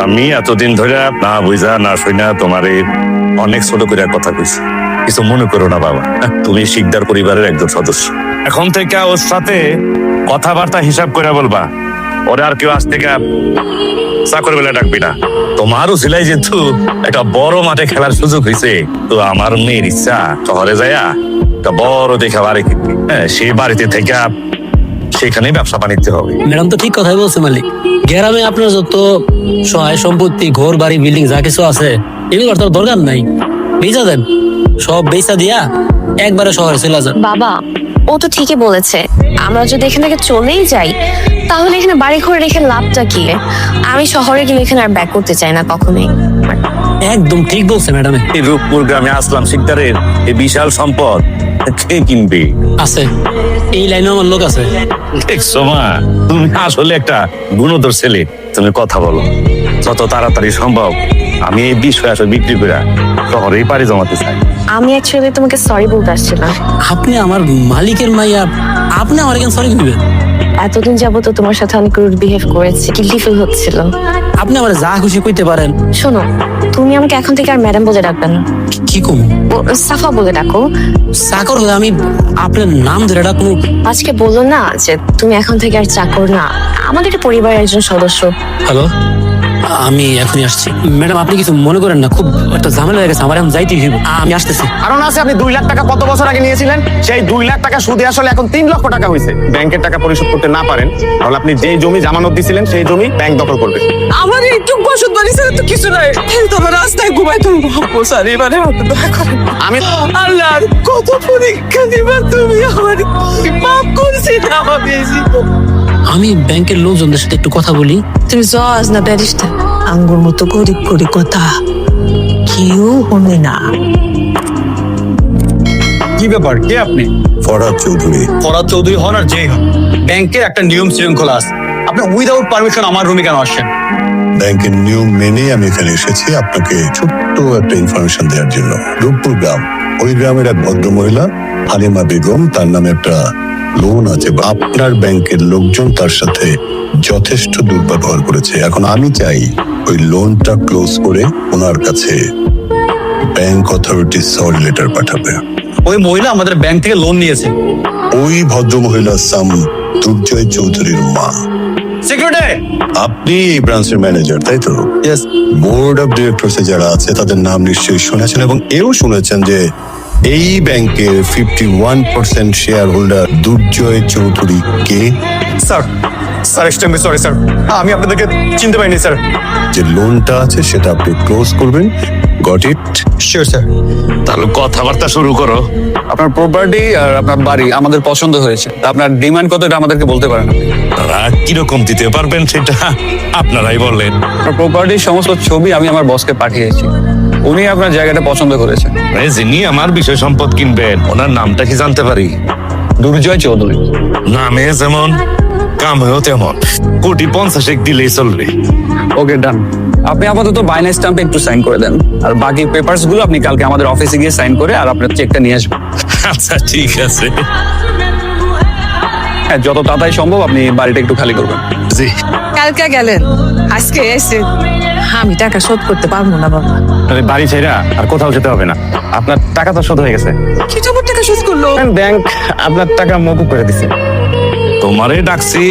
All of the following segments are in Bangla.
আমি এতদিন ধরে না বুঝা না শুনা তোমারে অনেক ছোট করে কথা কইছি, কিছু মনে করো না বাবা। তুমি শিকদার পরিবারের একজন সদস্য। এখন থেকে ওর সাথে কথাবার্তা হিসাব করে বলবা। ওরা আর কেউ আজ থেকে চাকর বেলা ডাকবি না। তোমারও সিলাই যেহেতু একটা বড় মাঠে খেলার সুযোগ হয়েছে, তো আমার মেয়ের ইচ্ছা শহরে যাইয়া একটা বড় দেখে বাড়ি কিনবি। হ্যাঁ, সেই বাড়িতে থেকে সেখানে ব্যবসা বাণিজ্য হবে। ম্যাডাম তো ঠিক কথাই বলছে মালিক। গ্রামে আপনার যত সহায় সম্পত্তি, ঘর বাড়ি, বিল্ডিং যা কিছু আছে, এগুলোর তো দরকার নাই। বেচা দেন, সব বেচা দিয়া একবারে শহরে চলে যান। বাবা, ও তো ঠিকই বলেছে। আমরা যদি এখান থেকে চলেই যাই, তাহলে এখানে বাড়ি ঘরে রেখে লাভটা কি? আমি শহরে গেলে এখানে আর ব্যাক করতে চাই না কখনোই। একদম ঠিক বলছে ম্যাডাম। এই রূপপুর গ্রামে আসলাম শিকদারের এই বিশাল সম্পদ কে কিনবে? আছে, এই লাইনে আমার লোক আছে। দেখছো মা, তুমি আসলে একটা গুণধর ছেলে। তুমি কথা বলো, যত তাড়াতাড়ি সম্ভব আমি এই বিষয় আসলে বিক্রি করে শহরেই পাড়ি জমাতে চাই। আমি অ্যাকচুয়ালি তোমাকে সরি বলতে আসছিলাম। আপনি আমার মালিকের মাইয়া, আপনি আমার কেন সরি দিবেন? এতদিন যাবো তো তোমার সাথে অনেক রুড বিহেভ করেছি, গিল্টি ফিল হচ্ছিল। আপনি আমার যা খুশি কইতে পারেন। শোনো, তুমি আমাকে এখন থেকে আর ম্যাডাম বলে ডাকবে না। কি কম ও সাফা বলে ডাকো। চাকর হলে আমি আপনার নাম ধরে ডাকবো? আজকে বললো না যে তুমি এখন থেকে আর চাকর না, আমাদের পরিবারের একজন সদস্য। হ্যালো, আমি এখনই আসছি। ম্যাডাম আপনি কিছু মনে করেন না, খুব একটা ঝামেলা হয়ে গেছে, আমার এখন যাইতেই হইব। আমি আসতেছি। কারণ আছে, আপনি 2 লাখ টাকা কত বছর আগে নিয়েছিলেন, সেই 2 লাখ টাকা সুদে আসলে এখন 3 লক্ষ টাকা হয়েছে। ব্যাংকের টাকা পরিশোধ করতে না পারেন, তাহলে আপনি যেই জমি জামানত দিয়েছিলেন সেই জমি ব্যাংক দখল করবে। আমার একটু বসত বাড়ি ছাড়া তো কিছু নাই। তবে রাস্তায় ঘুমাই তুমি ভাবো স্যার, এবারে হতে দয়া করেন। আমি আল্লাহ কত পরীক্ষা দিবা তুমি, আমার মাফ করছি না আমি। আমি ব্যাংকের লোকজনদের সাথে একটু কথা বলি। তুমি জজ না ব্যারিস্টার, আঙ্গুর মতো গরিব করি কথা কেউ হনে না। কি ব্যাপার, কে আপনি? ফরহাদ চৌধুরী। ফরহাদ চৌধুরী হন আর যেই হন, ব্যাংকের একটা নিয়ম শৃঙ্খলা আছে। আপনি উইদাউট পারমিশন আমার রুমে কেন আসছেন? ব্যাংকের নিয়ম মেনে আমি এখানে এসেছি আপনাকে ছোট্ট একটা ইনফরমেশন দেওয়ার জন্য। রূপপুর গ্রাম, ওই গ্রামের এক ভদ্র মহিলা হালিমা বেগম, তার নামে একটা লোন আছে। আপনার ব্যাংকের লোকজন তার সাথে যথেষ্ট দুর্ব্যবহার করেছে। এখন আমি চাই ওই লোনটা ক্লোজ করে ওনার কাছে ব্যাংক অথরিটি সরি লেটার পাঠাবে। ওই মহিলা আমাদের ব্যাংক থেকে লোন নিয়েছে। ওই ভদ্র মহিলা সাম দুর্জয় চৌধুরীর মা। সিকিউরিটি, আপনি এই ব্রাঞ্চের ম্যানেজার, তাই তো? ইয়েস। বোর্ড অফ ডিরেক্টরস যারা আছে তাদের নাম নিশ্চয়ই শুনেছেন, এবং এও শুনেছেন যে এই ব্যাংকের 51% শেয়ার হোল্ডার দুর্জয় চৌধুরী কে? Sir, sir extremely sorry sir, আমি আপনাদেরকে চিনতে পারিনি স্যার। যে লোনটা আছে সেটা আপনি ক্লোজ করবেন। Got it? Sure sir. তাহলে কথাবার্তা শুরু করো। আপনার প্রপার্টি আর আপনার বাড়ি আমাদের পছন্দ হয়েছে। আপনার ডিমান্ড কত এটা আমাদেরকে বলতে পারেন আপনি। তারা কিরকম দিতে পারবেন সেটা আপনারাই বললেন। আপনার প্রপার্টির সমস্ত ছবি আমি আমার বসকে পাঠিয়েছি, উনি আপনার জায়গাটা পছন্দ করেছেন। যিনি আমার বিষয় সম্পদ কিনবেন, ওনার নামটা কি জানতে পারি? দুর্জয় চৌধুরী। নামে যেমন কামেও তেমন, 1,50,00,000 দিলেই চলবে। ওকে, ডান। আপনি আপাতত বাইনা স্ট্যাম্পে একটু সাইন করে দেন, আর বাকি পেপারস গুলো আপনি কালকে আমাদের অফিসে গিয়ে সাইন করে আর আপনার চেকটা নিয়ে আসবেন। আচ্ছা ঠিক আছে। হ্যাঁ, যত তাড়াতাড়ি সম্ভব আপনি বাড়িটা একটু খালি করবেন। জি। কালকে গেলেন, আজকে এসে আমি টাকা শোধ করতে পারবো না বাবা। বাড়ি ছেড়া আর কোথাও যেতে হবে না, আপনার টাকা তো শোধ হয়ে গেছে। কি জবর টাকা শোধ করলো? ব্যাংক আপনার টাকা মকুব করে দিছে। তোমারে ডাকছি,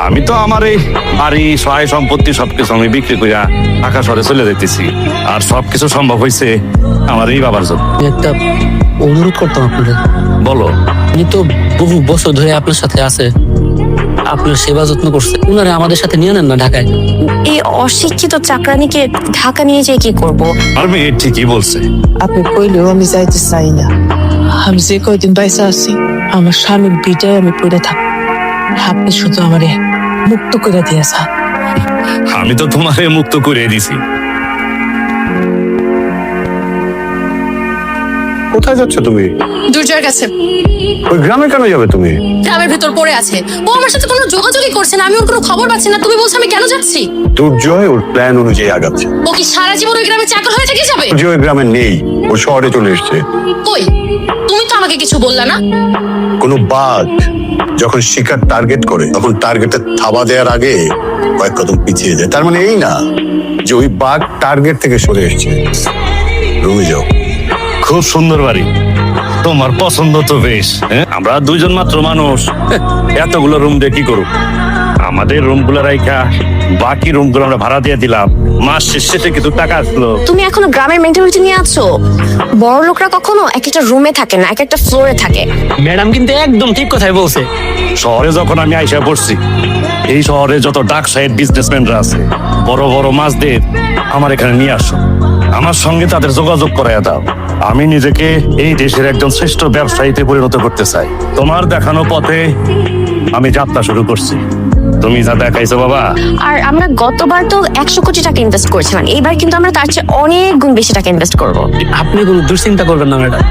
আমি তো আমার এই বাড়ি সহায় সম্পত্তি সবকিছু আমি বিক্রি করিয়া ঢাকা শহরে চলে যেতেছি, আর সবকিছু সম্ভব হয়েছে আমার এই বাবার জন্য। একটা অনুরোধ করতাম আপনাদের। বলো। উনি তো বহু বছর ধরে আপনার সাথে আছে, আপনার সেবা যত্ন করছে। উনারে আমাদের সাথে নিয়ে নেন না ঢাকায়। এই অশিক্ষিত চাকরানিকে ঢাকা নিয়ে যেয়ে কি করব? আর মেয়ে ঠিকই বলছে। আপনি কইলেও আমি যাইতে চাই না। আমি যে কয়দিন বাইসা আছি, আমার স্বামীর বিটায় আমি পড়ে থাক। আপনি শুধু আমারে মুক্ত করে দিয়েছা। আমি তো তোমারে মুক্ত করে দিছি। কোথায় যাচ্ছ তুমি? দুর্জয়ের কাছে। ওই গ্রামে কেন যাবে তুমি? গ্রামের ভিতর পড়ে আছে, ও আমার সাথে কোনো যোগাযোগই করছে না, আমি ওর কোনো খবর পাচ্ছি না। তুমি বলছো আমি কেন যাচ্ছি? দুর্জয় ওর প্ল্যান অনুযায়ী আগাচ্ছে। ও কি সারা জীবন ওই গ্রামে চাকর হয়ে থেকে যাবে? দুর্জয় গ্রামে নেই, ও শহরে চলে এসেছে। কই, তুমি তো আমাকে কিছু বললা না। কোনো বাঘ যখন শিকার টার্গেট করে তখন টার্গেটে থাবা দেওয়ার আগে কয়েক কদম পিছিয়ে যায়। তার মানে এই না যে ওই বাঘ টার্গেট থেকে সরে এসেছে। রুমে যাও। খুব সুন্দর বাড়ি, তোমার পছন্দ তো বেশ। হ্যাঁ, আমরা দুইজন মাত্র মানুষ, এতগুলো রুম দিয়ে কি করব? আমাদের রুম গুলো রাইখা বাকি রুম গুলো আমরা ভাড়া দিয়ে দিলাম, মাস শেষে কিছু টাকা আসলো। তুমি এখনো গ্রামের মেন্টালিটি নিয়ে আছো? বড় লোকরা কখনো এক একটা রুমে থাকে না, এক একটা ফ্লোরে থাকে। ম্যাডাম কিন্তু একদম ঠিক কথাই বলছে। শহরে যখন আমি আইসা পড়ছি, এই শহরে যত ডাক সাইড বিজনেসম্যানরা আছে, বড় বড় মাছদের আমার এখানে নিয়ে আসো, আমার সঙ্গে তাদের যোগাযোগ করাইয়া দাও। আমি নিজেকে এই দেশের একজন শ্রেষ্ঠ ব্যবসায়ীতে পরিণত করতে চাই। তোমার দেখানো পথে আমি যাত্রা শুরু করছি। তুমি যা দেখাইছো বাবা, আর আমরা গতবার তো 100 কোটি টাকা ইনভেস্ট করেছিলাম, এইবার কিন্তু আমরা তার চেয়ে অনেক গুণ বেশি টাকা ইনভেস্ট করবো। আপনি কোনো দুশ্চিন্তা করবেন না ম্যাডাম।